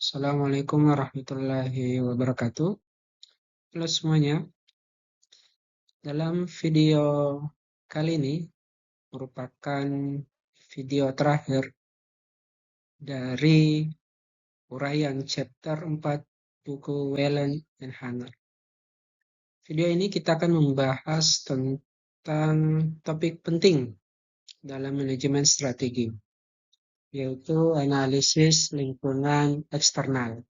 Assalamualaikum warahmatullahi wabarakatuh. Halo semuanya, dalam video kali ini merupakan video terakhir dari uraian chapter 4 buku Whelan and Hanger. Video ini kita akan membahas tentang topik penting dalam manajemen strategi, yaitu analisis lingkungan eksternal.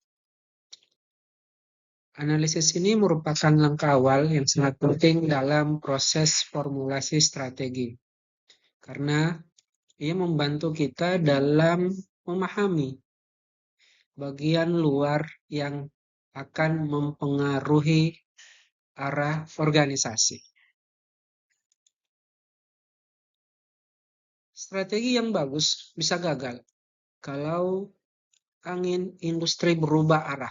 Analisis ini merupakan langkah awal yang sangat penting dalam proses formulasi strategi, karena ia membantu kita dalam memahami bagian luar yang akan mempengaruhi arah organisasi. Strategi yang bagus bisa gagal kalau angin industri berubah arah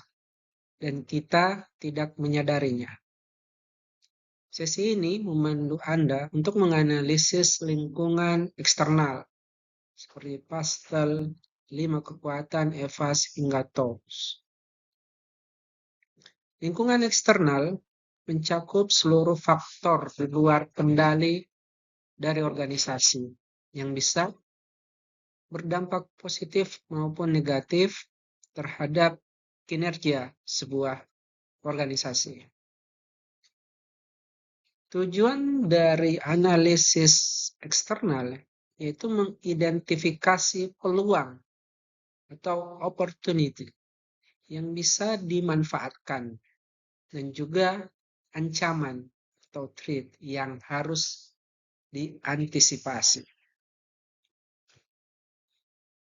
dan kita tidak menyadarinya. Sesi ini memandu Anda untuk menganalisis lingkungan eksternal, seperti pastel, 5 kekuatan, EVAS, hingga TOWS. Lingkungan eksternal mencakup seluruh faktor di luar kendali dari organisasi yang bisa berdampak positif maupun negatif terhadap kinerja sebuah organisasi. Tujuan dari analisis eksternal yaitu mengidentifikasi peluang atau opportunity yang bisa dimanfaatkan dan juga ancaman atau threat yang harus diantisipasi.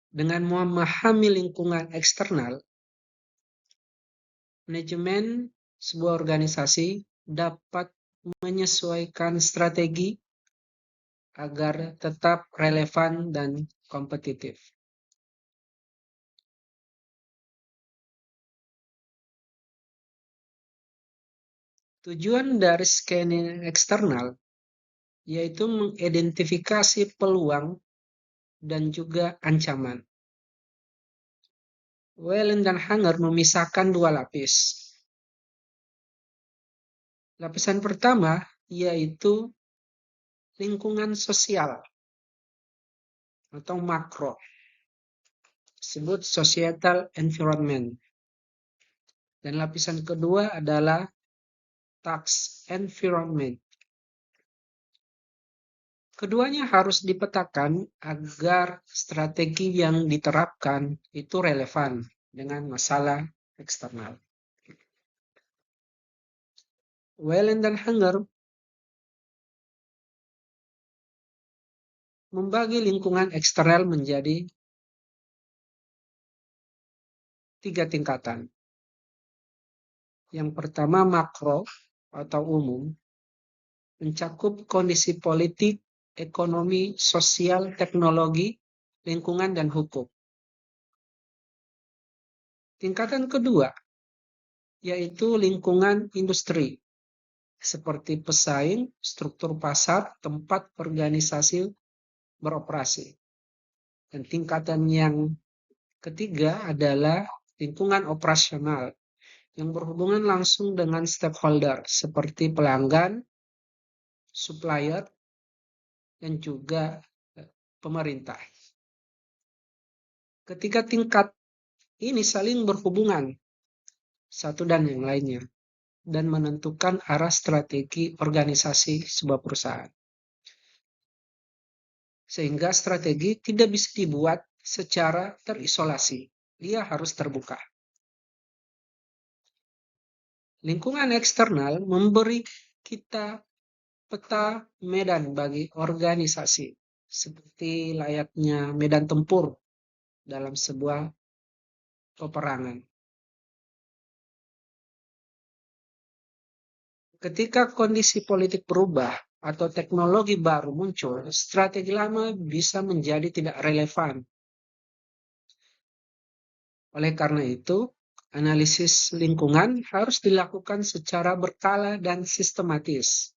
Dengan memahami lingkungan eksternal, manajemen sebuah organisasi dapat menyesuaikan strategi agar tetap relevan dan kompetitif. Tujuan dari scanning eksternal yaitu mengidentifikasi peluang dan juga ancaman. Whelan dan Hanger memisahkan dua lapis. Lapisan pertama yaitu lingkungan sosial atau makro, disebut societal environment. Dan lapisan kedua adalah tax environment. Keduanya harus dipetakan agar strategi yang diterapkan itu relevan dengan masalah eksternal. Whelan dan Hanger membagi lingkungan eksternal menjadi 3 tingkatan. Yang pertama makro atau umum, mencakup kondisi politik, ekonomi, sosial, teknologi, lingkungan, dan hukum. Tingkatan kedua, yaitu lingkungan industri, seperti pesaing, struktur pasar, tempat organisasi beroperasi. Dan tingkatan yang ketiga adalah lingkungan operasional, yang berhubungan langsung dengan stakeholder, seperti pelanggan, supplier, dan juga pemerintah. Ketika tingkat ini saling berhubungan satu dan yang lainnya dan menentukan arah strategi organisasi sebuah perusahaan. Sehingga strategi tidak bisa dibuat secara terisolasi. Dia harus terbuka. Lingkungan eksternal memberi kita peta medan bagi organisasi, seperti layaknya medan tempur dalam sebuah peperangan. Ketika kondisi politik berubah atau teknologi baru muncul, strategi lama bisa menjadi tidak relevan. Oleh karena itu, analisis lingkungan harus dilakukan secara berkala dan sistematis.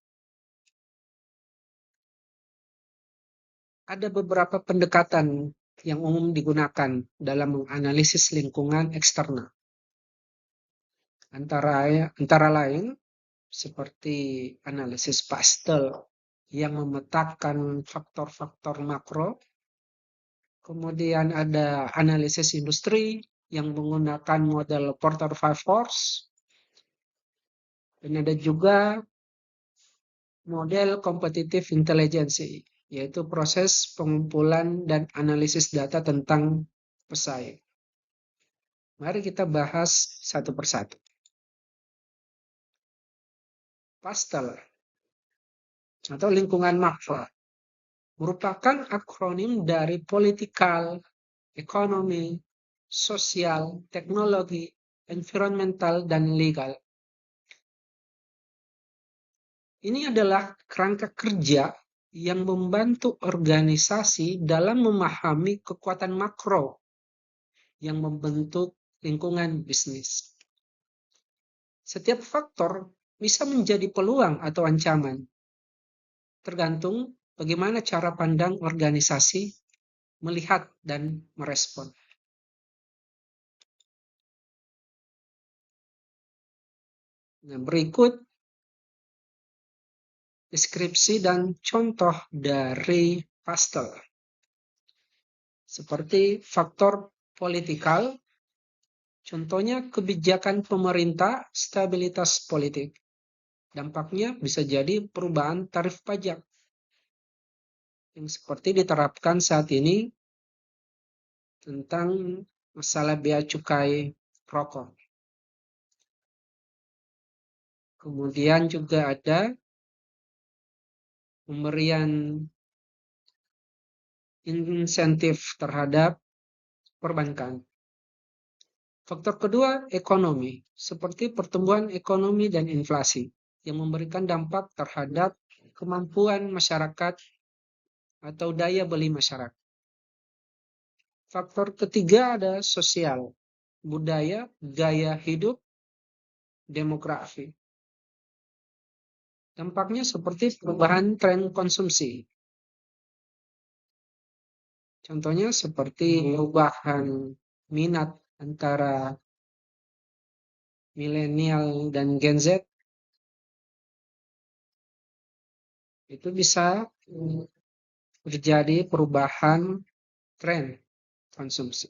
Ada beberapa pendekatan yang umum digunakan dalam menganalisis lingkungan eksternal. Antara lain seperti analisis pastel yang memetakan faktor-faktor makro, kemudian ada analisis industri yang menggunakan model Porter 5 Force, dan ada juga model competitive intelligence, yaitu proses pengumpulan dan analisis data tentang pesaing. Mari kita bahas satu persatu. Pastel atau lingkungan makro merupakan akronim dari political, ekonomi, sosial, teknologi, environmental, dan legal. Ini adalah kerangka kerja yang membantu organisasi dalam memahami kekuatan makro yang membentuk lingkungan bisnis. Setiap faktor bisa menjadi peluang atau ancaman, tergantung bagaimana cara pandang organisasi melihat dan merespon. Nah, berikut deskripsi dan contoh dari pastel. Seperti faktor politikal, contohnya kebijakan pemerintah, stabilitas politik. Dampaknya bisa jadi perubahan tarif pajak yang seperti diterapkan saat ini tentang masalah bea cukai rokok. Kemudian juga ada pemberian insentif terhadap perbankan. Faktor kedua, ekonomi, seperti pertumbuhan ekonomi dan inflasi, yang memberikan dampak terhadap kemampuan masyarakat atau daya beli masyarakat. Faktor ketiga ada sosial, budaya, gaya hidup, demografi. Dampaknya seperti perubahan tren konsumsi. Contohnya seperti perubahan minat antara milenial dan Gen Z. Itu bisa terjadi perubahan tren konsumsi.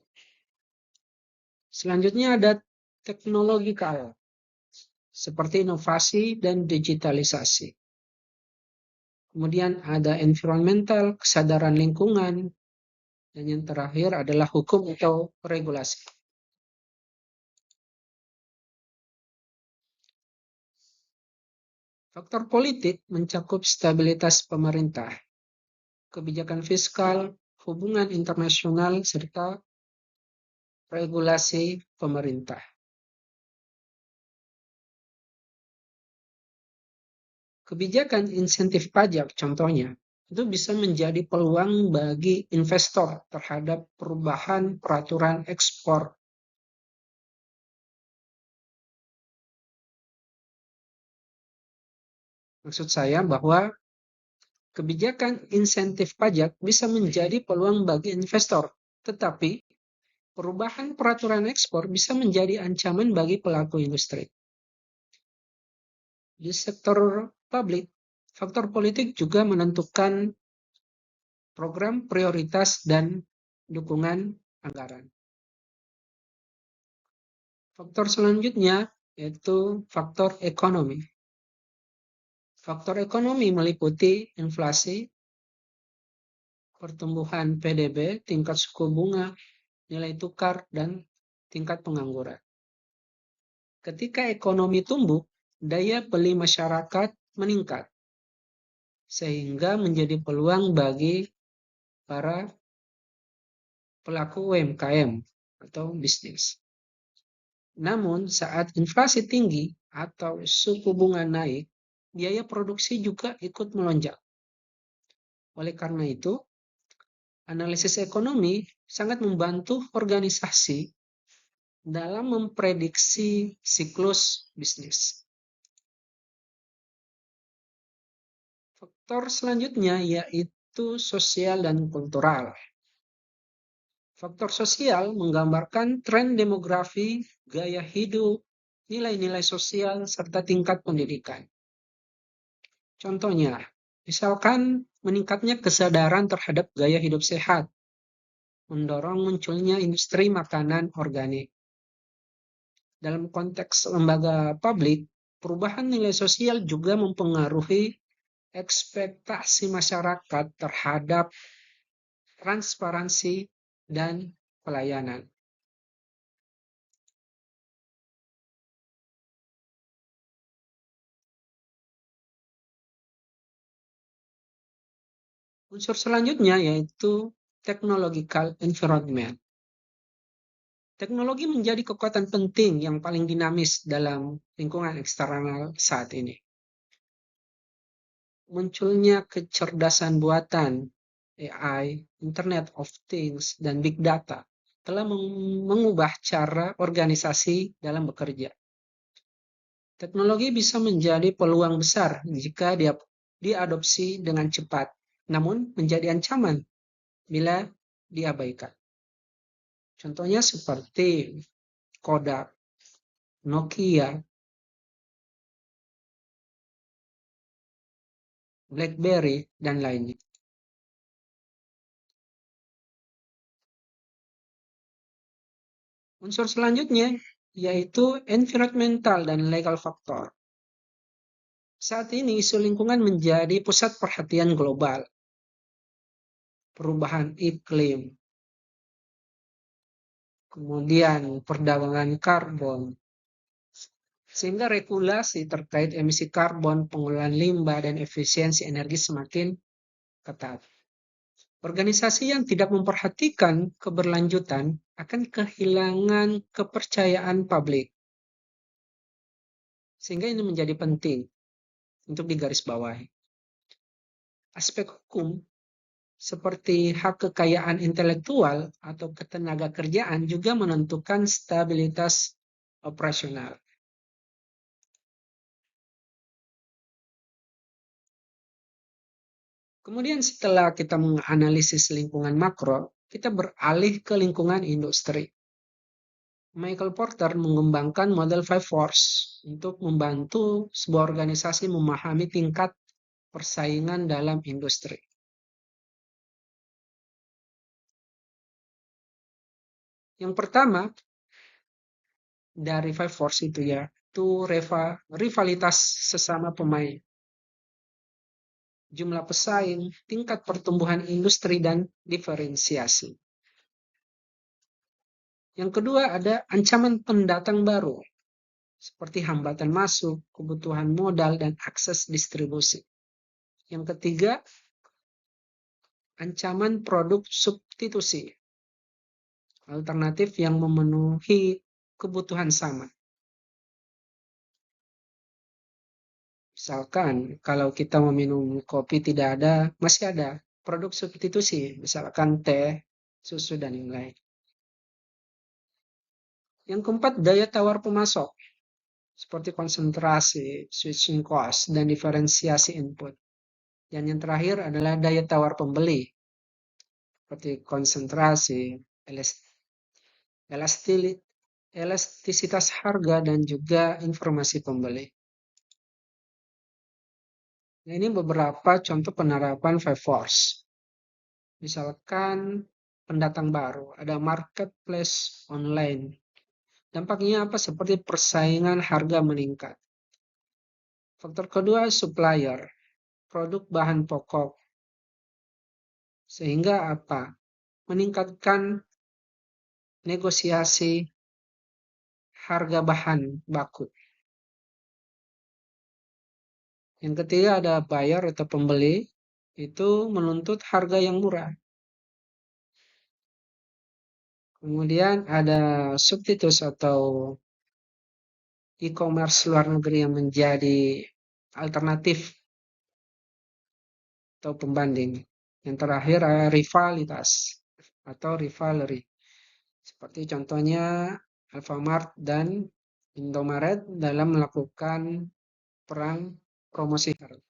Selanjutnya ada teknologi KL, seperti inovasi dan digitalisasi. Kemudian ada environmental, kesadaran lingkungan, dan yang terakhir adalah hukum atau regulasi. Faktor politik mencakup stabilitas pemerintah, kebijakan fiskal, hubungan internasional, serta regulasi pemerintah. Kebijakan insentif pajak contohnya itu bisa menjadi peluang bagi investor terhadap perubahan peraturan ekspor. Maksud saya bahwa kebijakan insentif pajak bisa menjadi peluang bagi investor, tetapi perubahan peraturan ekspor bisa menjadi ancaman bagi pelaku industri. Di sektor publik, faktor politik juga menentukan program prioritas dan dukungan anggaran. Faktor selanjutnya yaitu faktor ekonomi. Faktor ekonomi meliputi inflasi, pertumbuhan PDB, tingkat suku bunga, nilai tukar, dan tingkat pengangguran. Ketika ekonomi tumbuh, daya beli masyarakat meningkat, sehingga menjadi peluang bagi para pelaku UMKM atau bisnis. Namun, saat inflasi tinggi atau suku bunga naik, biaya produksi juga ikut melonjak. Oleh karena itu, analisis ekonomi sangat membantu organisasi dalam memprediksi siklus bisnis. Faktor selanjutnya yaitu sosial dan kultural. Faktor sosial menggambarkan tren demografi, gaya hidup, nilai-nilai sosial, serta tingkat pendidikan. Contohnya, misalkan meningkatnya kesadaran terhadap gaya hidup sehat, mendorong munculnya industri makanan organik. Dalam konteks lembaga publik, perubahan nilai sosial juga mempengaruhi ekspektasi masyarakat terhadap transparansi dan pelayanan. Unsur selanjutnya yaitu technological environment. Teknologi menjadi kekuatan penting yang paling dinamis dalam lingkungan eksternal saat ini. Munculnya kecerdasan buatan, AI, Internet of Things, dan Big Data telah mengubah cara organisasi dalam bekerja. Teknologi bisa menjadi peluang besar jika diadopsi dengan cepat, namun menjadi ancaman bila diabaikan. Contohnya seperti Kodak, Nokia, BlackBerry, dan lainnya. Unsur selanjutnya yaitu environmental dan legal factor. Saat ini isu lingkungan menjadi pusat perhatian global. Perubahan iklim, kemudian perdagangan karbon, sehingga regulasi terkait emisi karbon, pengolahan limbah, dan efisiensi energi semakin ketat. Organisasi yang tidak memperhatikan keberlanjutan akan kehilangan kepercayaan publik. Sehingga ini menjadi penting untuk digarisbawahi. Aspek hukum seperti hak kekayaan intelektual atau ketenaga kerjaan juga menentukan stabilitas operasional. Kemudian setelah kita menganalisis lingkungan makro, kita beralih ke lingkungan industri. Michael Porter mengembangkan model Five Force untuk membantu sebuah organisasi memahami tingkat persaingan dalam industri. Yang pertama dari Five Force itu itu rivalitas sesama pemain, jumlah pesaing, tingkat pertumbuhan industri, dan diferensiasi. Yang kedua ada ancaman pendatang baru, seperti hambatan masuk, kebutuhan modal, dan akses distribusi. Yang ketiga, ancaman produk substitusi, alternatif yang memenuhi kebutuhan sama. Misalkan kalau kita meminum kopi tidak ada, masih ada produk substitusi, misalkan teh, susu, dan yang lain. Yang keempat, daya tawar pemasok, seperti konsentrasi, switching cost, dan diferensiasi input. Dan yang terakhir adalah daya tawar pembeli, seperti konsentrasi, elastisitas harga, dan juga informasi pembeli. Nah, ini beberapa contoh penerapan Five Force. Misalkan pendatang baru, ada marketplace online. Dampaknya apa? Seperti persaingan harga meningkat. Faktor kedua, supplier, produk bahan pokok. Sehingga apa? Meningkatkan negosiasi harga bahan baku. Yang ketiga ada buyer atau pembeli, itu menuntut harga yang murah. Kemudian ada substitusi atau e-commerce luar negeri yang menjadi alternatif atau pembanding. Yang terakhir ada rivalitas atau rivalry. Seperti contohnya Alfamart dan Indomaret dalam melakukan perang promosi harga.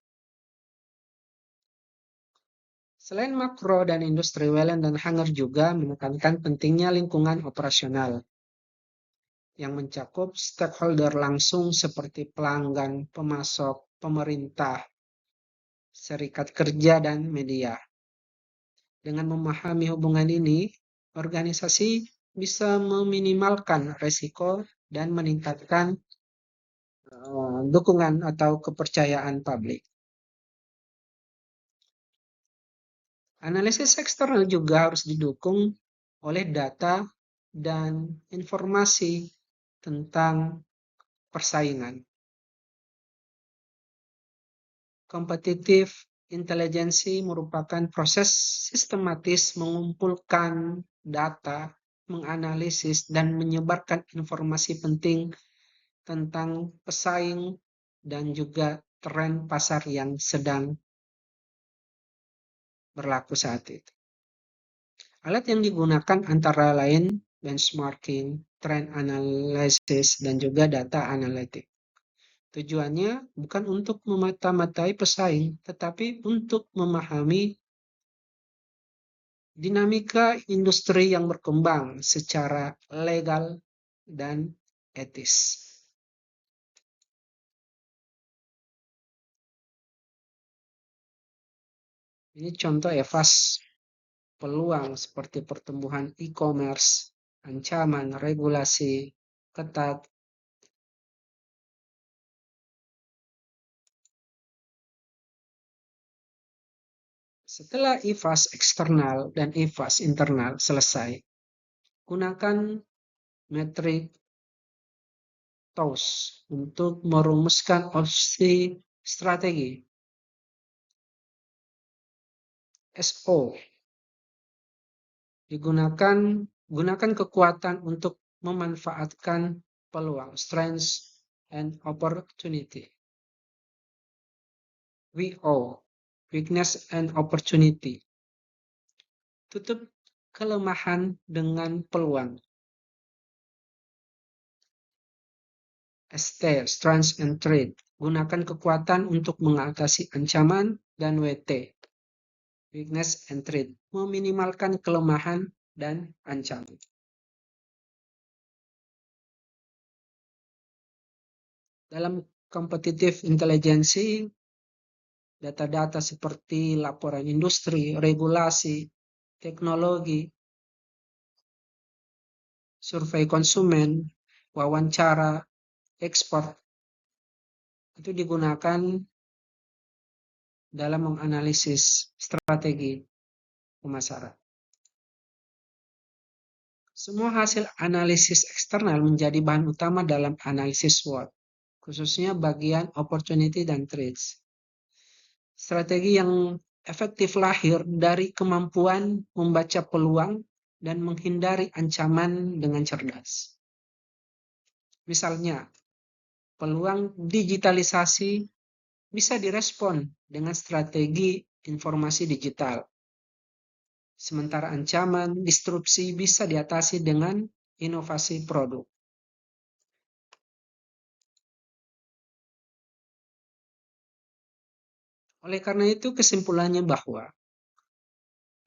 Selain makro dan industri, Wellen dan Hanger juga menekankan pentingnya lingkungan operasional yang mencakup stakeholder langsung seperti pelanggan, pemasok, pemerintah, serikat kerja, dan media. Dengan memahami hubungan ini, organisasi bisa meminimalkan risiko dan meningkatkan dukungan atau kepercayaan publik. Analisis eksternal juga harus didukung oleh data dan informasi tentang persaingan. Kompetitif intelijensi merupakan proses sistematis mengumpulkan data, menganalisis, dan menyebarkan informasi penting tentang pesaing dan juga tren pasar yang sedang berlaku saat itu. Alat yang digunakan antara lain benchmarking, trend analysis, dan juga data analitik. Tujuannya bukan untuk memata-matai pesaing, tetapi untuk memahami dinamika industri yang berkembang secara legal dan etis. Ini contoh EVAS peluang seperti pertumbuhan e-commerce, ancaman regulasi ketat. Setelah EVAS eksternal dan EVAS internal selesai, gunakan metrik TOWS untuk merumuskan opsi strategi. SO gunakan kekuatan untuk memanfaatkan peluang, strengths and opportunity. WO, weakness and opportunity. Tutup kelemahan dengan peluang. ST, strengths and threat. Gunakan kekuatan untuk mengatasi ancaman, dan WT, weakness and threat. Meminimalkan kelemahan dan ancaman. Dalam kompetitif intelijensi, data-data seperti laporan industri, regulasi, teknologi, survei konsumen, wawancara, ekspor, itu digunakan dalam menganalisis strategi pemasaran. Semua hasil analisis eksternal menjadi bahan utama dalam analisis SWOT, khususnya bagian opportunity dan threats. Strategi yang efektif lahir dari kemampuan membaca peluang dan menghindari ancaman dengan cerdas. Misalnya, peluang digitalisasi bisa direspon dengan strategi informasi digital. Sementara ancaman disrupsi bisa diatasi dengan inovasi produk. Oleh karena itu, kesimpulannya bahwa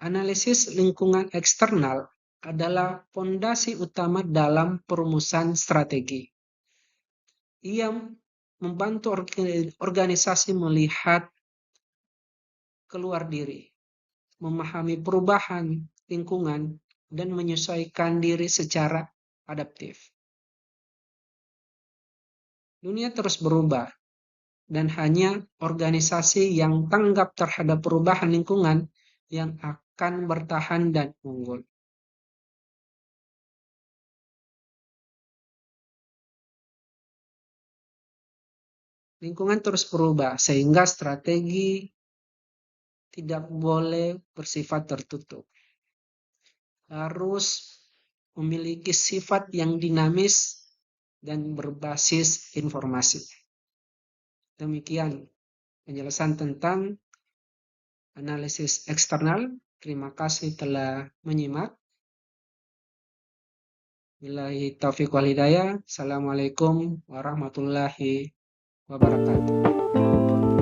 analisis lingkungan eksternal adalah fondasi utama dalam perumusan strategi. Ia membantu organisasi melihat keluar diri, memahami perubahan lingkungan, dan menyesuaikan diri secara adaptif. Dunia terus berubah, dan hanya organisasi yang tanggap terhadap perubahan lingkungan yang akan bertahan dan unggul. Lingkungan terus berubah, sehingga strategi tidak boleh bersifat tertutup. Harus memiliki sifat yang dinamis dan berbasis informasi. Demikian penjelasan tentang analisis eksternal. Terima kasih telah menyimak. Billahi taufiq wal hidayah. Assalamualaikum warahmatullahi wabarakatuh.